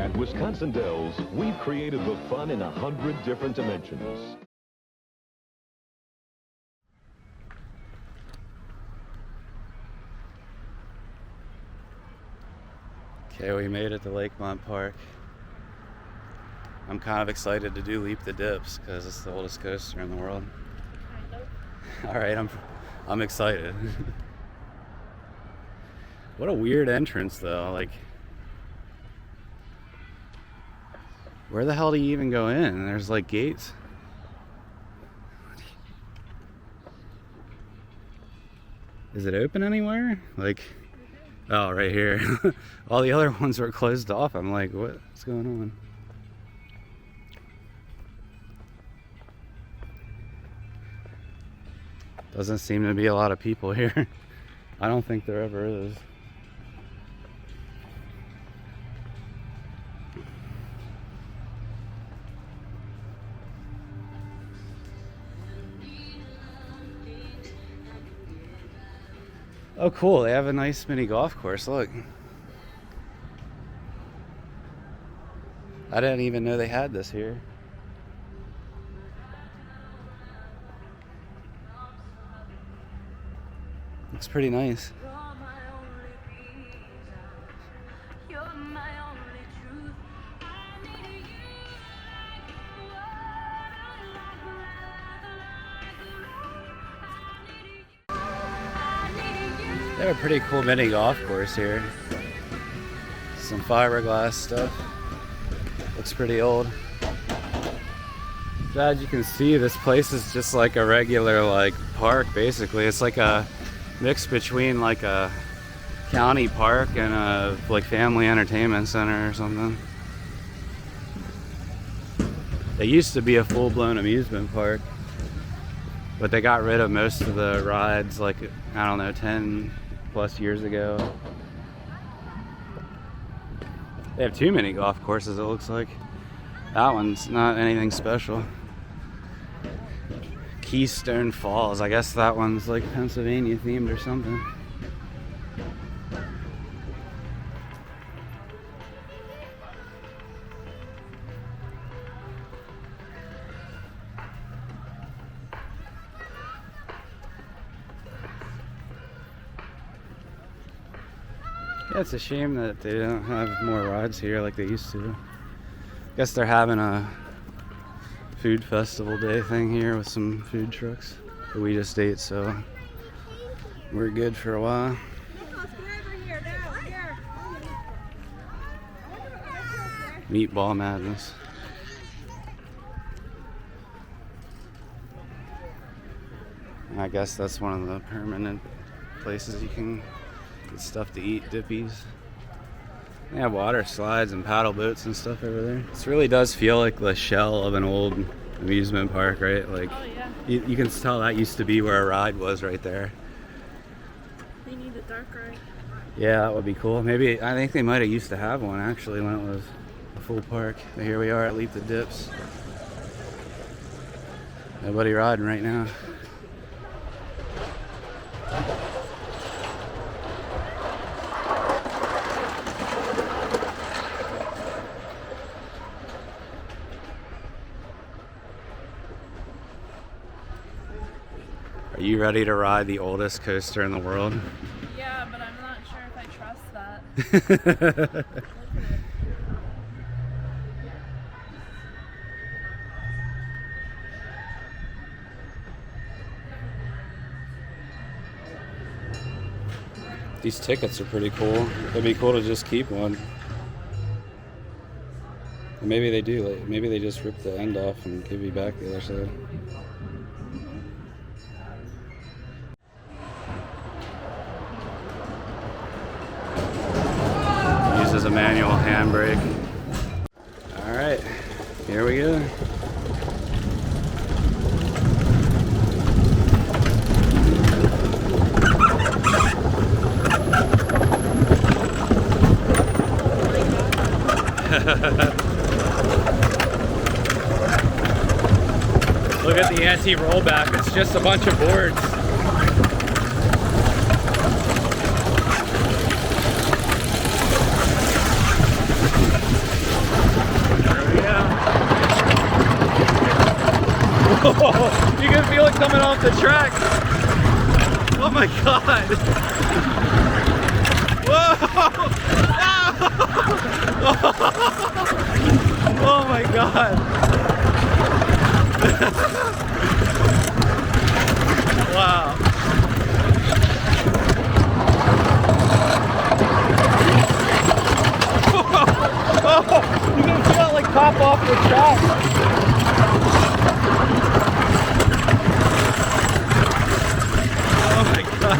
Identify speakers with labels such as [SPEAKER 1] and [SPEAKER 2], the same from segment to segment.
[SPEAKER 1] At Wisconsin Dells, we've created the fun in 100 different dimensions.
[SPEAKER 2] Okay, we made it to Lakemont Park. I'm kind of excited to do Leap the Dips because it's the oldest coaster in the world. All right, I'm excited. What a weird entrance though. Like, where the hell do you even go in? There's like gates. Is it open anywhere? Like, oh, right here. All the other ones were closed off. I'm like, what's going on? Doesn't seem to be a lot of people here. I don't think there ever is. Oh cool, they have a nice mini golf course, look. I didn't even know they had this here. Looks pretty nice. They have a pretty cool mini golf course here. Some fiberglass stuff. Looks pretty old. As you can see, this place is just like a regular like park basically. It's like a mix between like a county park and a like family entertainment center or something. It used to be a full-blown amusement park, but they got rid of most of the rides like, I don't know, 10 plus years ago. They have too many golf courses, it looks like. That one's not anything special. Keystone Falls, I guess that one's like Pennsylvania themed or something. Yeah, it's a shame that they don't have more rides here like they used to. Guess they're having a food festival day thing here with some food trucks. But we just ate, so we're good for a while. Meatball madness. I guess that's one of the permanent places you can get stuff to eat, dippies. They have water slides and paddle boats and stuff over there. This really does feel like the shell of an old amusement park, right? Like, oh, yeah. You can tell that used to be where a ride was right there.
[SPEAKER 3] They need a dark ride.
[SPEAKER 2] Yeah, that would be cool. Maybe, I think they might have used to have one actually when it was a full park. But here we are at Leap the Dips. Nobody riding right now. Are you ready to ride the oldest coaster in the world?
[SPEAKER 3] Yeah, but I'm not sure if I trust that.
[SPEAKER 2] These tickets are pretty cool. It'd be cool to just keep one. Or maybe they do. Like, maybe they just rip the end off and give you back the other side. Uses a manual handbrake. All right, here we go. Look at the anti-rollback. It's just a bunch of boards. can feel it coming off the track. Oh my god. Whoa! Oh my god. Wow. Oh, you can feel it like pop off the track. Oh my god.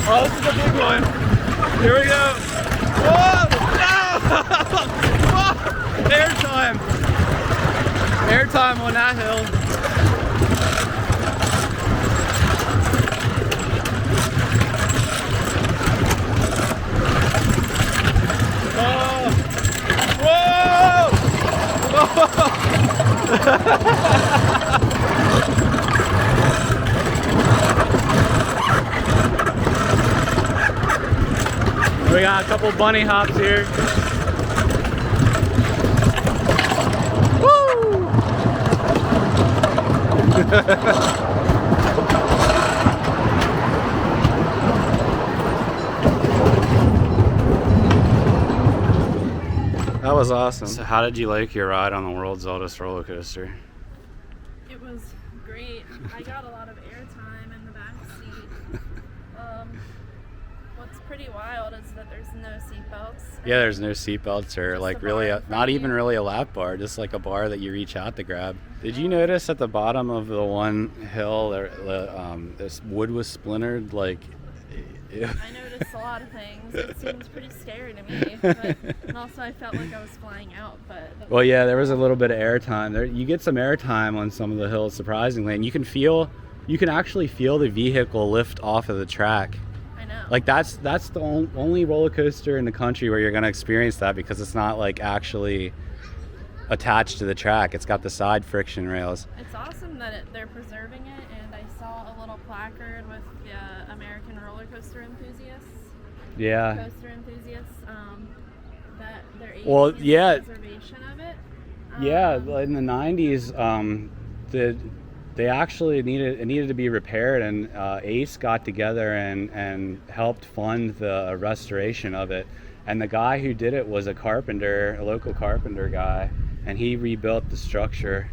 [SPEAKER 2] Oh, this is a big one. Here we go. Whoa! No! Whoa! Airtime. Airtime on that hill. We got a couple bunny hops here. Woo! That was awesome. So how did you like your ride on the world's oldest roller coaster?
[SPEAKER 3] It was great. I got a lot of airtime in the back seat. What's pretty wild is that there's no seatbelts.
[SPEAKER 2] Yeah, there's no seatbelts or
[SPEAKER 3] Just
[SPEAKER 2] like
[SPEAKER 3] the
[SPEAKER 2] really,
[SPEAKER 3] bar
[SPEAKER 2] not
[SPEAKER 3] for
[SPEAKER 2] even
[SPEAKER 3] you.
[SPEAKER 2] really a lap bar, just like a bar that you reach out to grab. Did you notice at the bottom of the one hill, this wood was splintered? Like,
[SPEAKER 3] I noticed a lot of things. It seemed pretty scary to me, but and also I felt like I was flying out. But
[SPEAKER 2] well, yeah, there was a little bit of air time. There, you get some air time on some of the hills, surprisingly, and you can actually feel the vehicle lift off of the track.
[SPEAKER 3] I know.
[SPEAKER 2] Like that's the only roller coaster in the country where you're gonna experience that, because it's not like actually attached to the track. It's got the side friction rails.
[SPEAKER 3] It's awesome that they're preserving it, and I saw a little placard with the American roller coaster enthusiasts.
[SPEAKER 2] Yeah.
[SPEAKER 3] Coaster enthusiasts. That they're aiding
[SPEAKER 2] Well,
[SPEAKER 3] in the
[SPEAKER 2] yeah.
[SPEAKER 3] preservation of it.
[SPEAKER 2] Yeah, in the 90s, they actually needed to be repaired, and ACE got together and helped fund the restoration of it. And the guy who did it was a local carpenter guy, and he rebuilt the structure.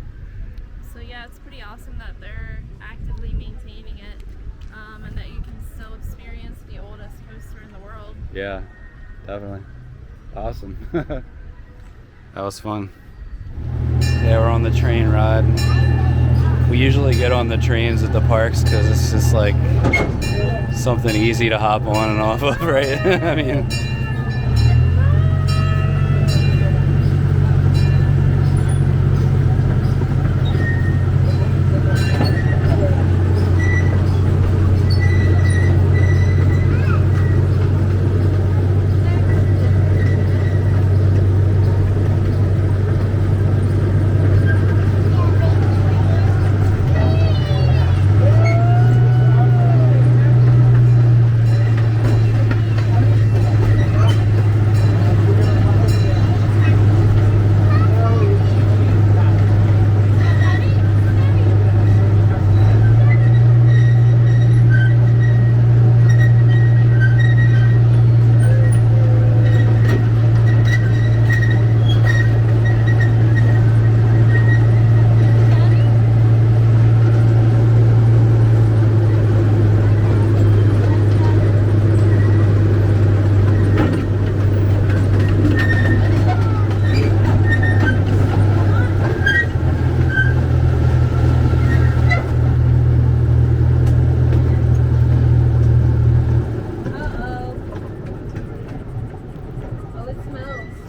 [SPEAKER 3] So yeah, it's pretty awesome that they're actively maintaining it, and that you can still experience the oldest coaster in the world.
[SPEAKER 2] Yeah, definitely. Awesome. That was fun. Yeah, we're on the train ride. We usually get on the trains at the parks because it's just like something easy to hop on and off of, right? I mean,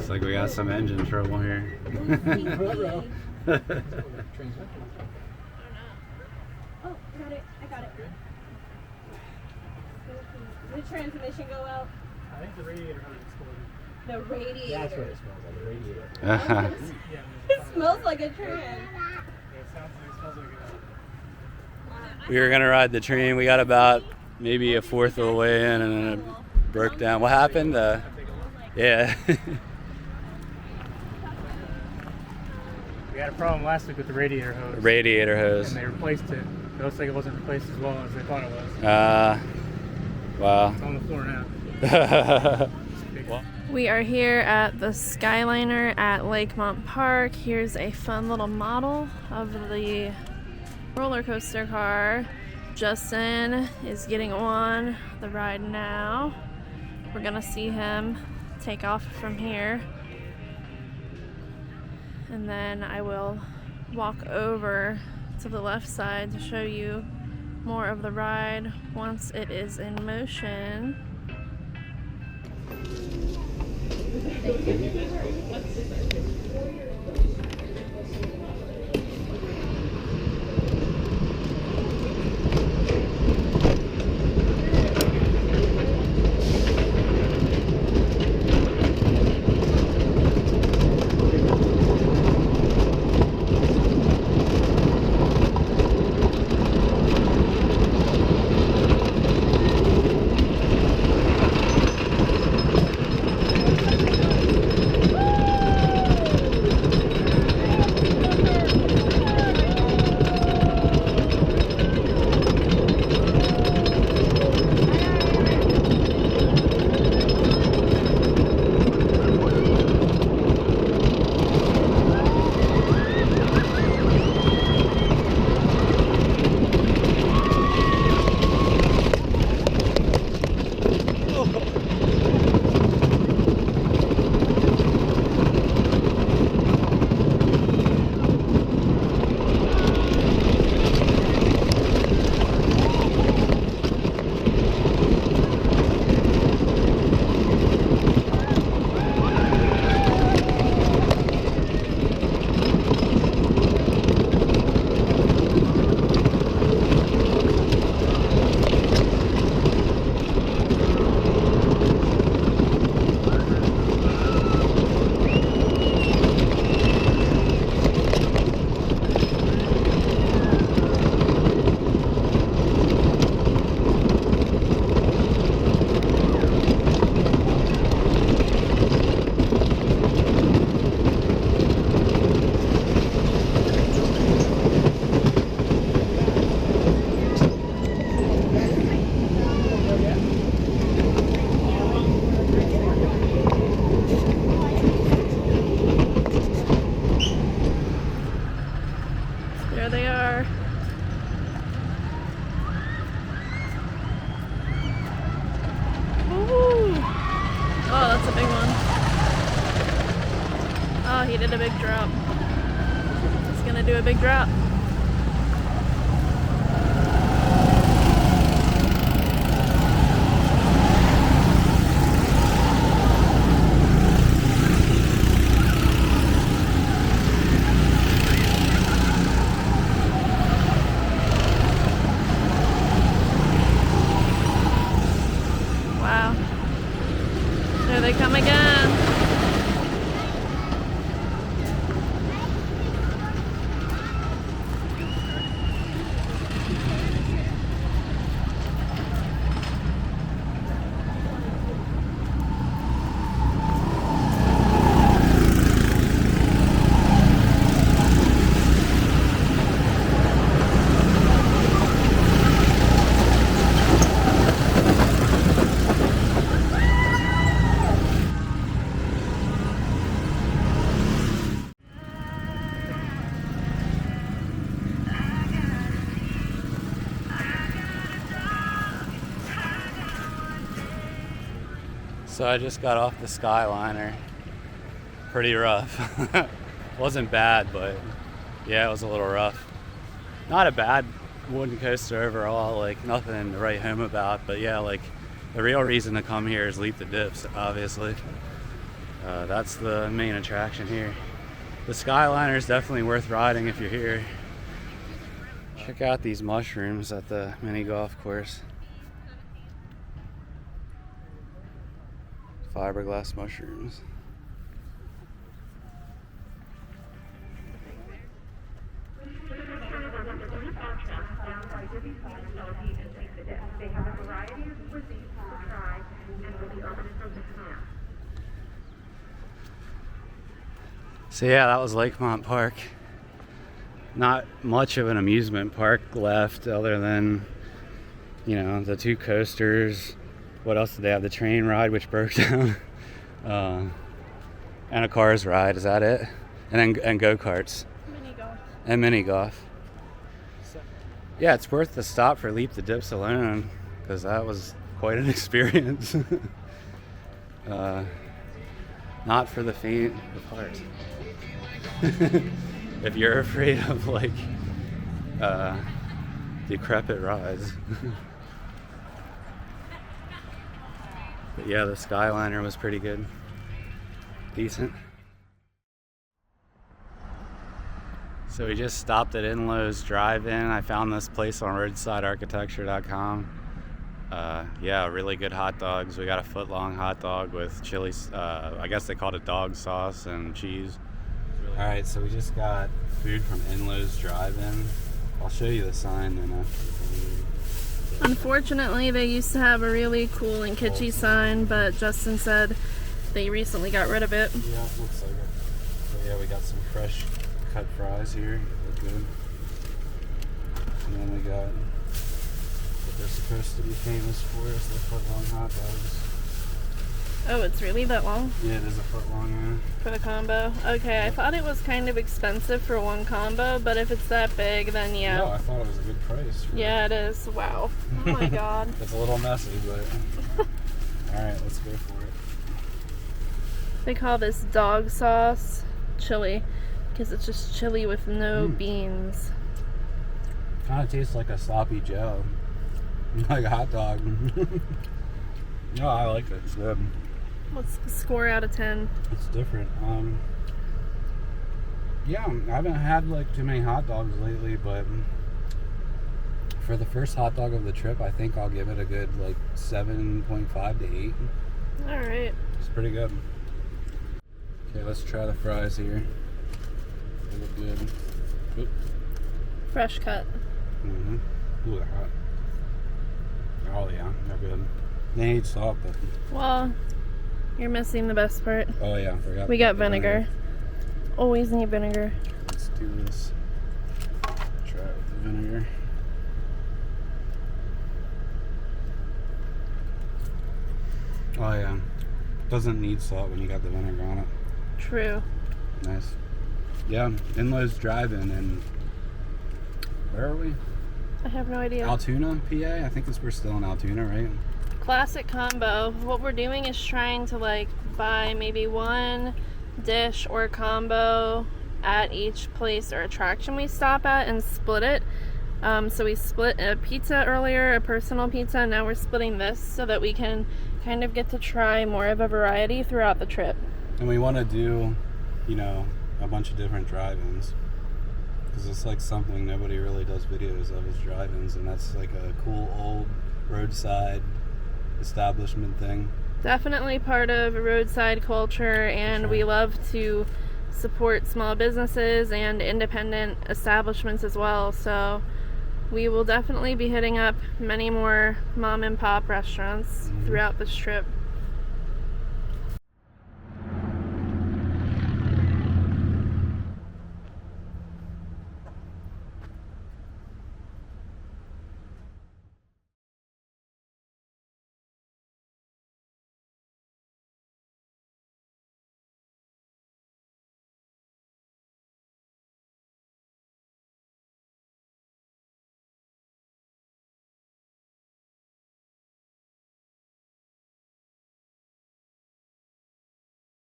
[SPEAKER 2] looks like we got some engine trouble here.
[SPEAKER 3] Oh, I got it. Did the transmission go out?
[SPEAKER 4] I think the radiator had exploded.
[SPEAKER 3] The radiator.
[SPEAKER 4] Yeah, that's what it smells like, the radiator.
[SPEAKER 3] It smells like a train.
[SPEAKER 4] It smells like
[SPEAKER 2] We were gonna ride the train. We got about maybe a fourth of the way in, and then it broke down. What happened? Yeah.
[SPEAKER 4] We had a problem last week with the radiator hose.
[SPEAKER 2] Radiator hose.
[SPEAKER 4] And they replaced it. It looks like it wasn't replaced as well as they thought it was.
[SPEAKER 2] Wow.
[SPEAKER 4] It's on the floor now.
[SPEAKER 3] We are here at the Skyliner at Lakemont Park. Here's a fun little model of the roller coaster car. Justin is getting on the ride now. We're gonna see him take off from here. And then I will walk over to the left side to show you more of the ride once it is in motion. There they are. Ooh. Oh, that's a big one. Oh, he did a big drop. He's gonna do a big drop. Wow. There they come again.
[SPEAKER 2] So I just got off the Skyliner. Pretty rough. Wasn't bad, but yeah, it was a little rough. Not a bad wooden coaster overall, like nothing to write home about, but yeah, like the real reason to come here is leap the dips, obviously. That's the main attraction here. The Skyliner is definitely worth riding if you're here. Check out these mushrooms at the mini golf course. Fiberglass mushrooms. So yeah, that was Lakemont Park. not much of an amusement park left other than, you know, the 2 coasters. What else did they have? The train ride, which broke down. And a cars ride. Is that it? And go-karts.
[SPEAKER 3] Mini golf.
[SPEAKER 2] And mini golf. Yeah, it's worth the stop for Leap the Dips alone, because that was quite an experience. Not for the faint of heart. If you're afraid of like decrepit rides. But yeah, the Skyliner was pretty good. Decent. So we just stopped at Inlow's Drive-In. I found this place on roadsidearchitecture.com. Yeah, really good hot dogs. We got a foot-long hot dog with chili, I guess they called it dog sauce and cheese. All right, so we just got food from Inlow's Drive-In. I'll show you the sign then after.
[SPEAKER 3] Unfortunately, they used to have a really cool and kitschy sign, but Justin said they recently got rid of it.
[SPEAKER 2] Yeah, it looks like it. So yeah, we got some fresh cut fries here. Look good. And then we got what they're supposed to be famous for is the foot-long hot dogs.
[SPEAKER 3] Oh, it's really that long?
[SPEAKER 2] Yeah, it is a foot long, yeah.
[SPEAKER 3] For the combo? Okay, I thought it was kind of expensive for one combo, but if it's that big, then yeah.
[SPEAKER 2] No, I thought it was a good price.
[SPEAKER 3] Yeah, it is. Wow. Oh my god.
[SPEAKER 2] It's a little messy, but alright, let's go for it.
[SPEAKER 3] They call this dog sauce chili because it's just chili with no beans.
[SPEAKER 2] Kind of tastes like a sloppy Joe. Like a hot dog. No, I like it. It's good.
[SPEAKER 3] What's the score out of 10?
[SPEAKER 2] It's different. Yeah, I haven't had like too many hot dogs lately, but for the first hot dog of the trip, I think I'll give it a good like 7.5 to 8.
[SPEAKER 3] All right.
[SPEAKER 2] It's pretty good. Okay, let's try the fries here. They look good. Oop.
[SPEAKER 3] Fresh cut.
[SPEAKER 2] Mm-hmm. Ooh, they're hot. Oh yeah, they're good. They need salt, but...
[SPEAKER 3] Well, you're missing the best part.
[SPEAKER 2] Oh yeah, I forgot.
[SPEAKER 3] We got vinegar. Always need vinegar.
[SPEAKER 2] Let's do this. Try it with the vinegar. Oh yeah. Doesn't need salt when you got the vinegar on it.
[SPEAKER 3] True.
[SPEAKER 2] Nice. Yeah, Inlow's Drive-In, and where are we?
[SPEAKER 3] I have no idea.
[SPEAKER 2] Altoona, PA? I think we're still in Altoona, right?
[SPEAKER 3] Classic combo. What we're doing is trying to like buy maybe one dish or combo at each place or attraction we stop at and split it. So we split a pizza earlier, a personal pizza, and now we're splitting this so that we can kind of get to try more of a variety throughout the trip.
[SPEAKER 2] And we want to do, you know, a bunch of different drive-ins, because it's like something nobody really does videos of is drive-ins, and that's like a cool old roadside establishment thing.
[SPEAKER 3] Definitely part of roadside culture, and
[SPEAKER 2] Sure.
[SPEAKER 3] we love to support small businesses and independent establishments as well. So we will definitely be hitting up many more mom and pop restaurants throughout this trip.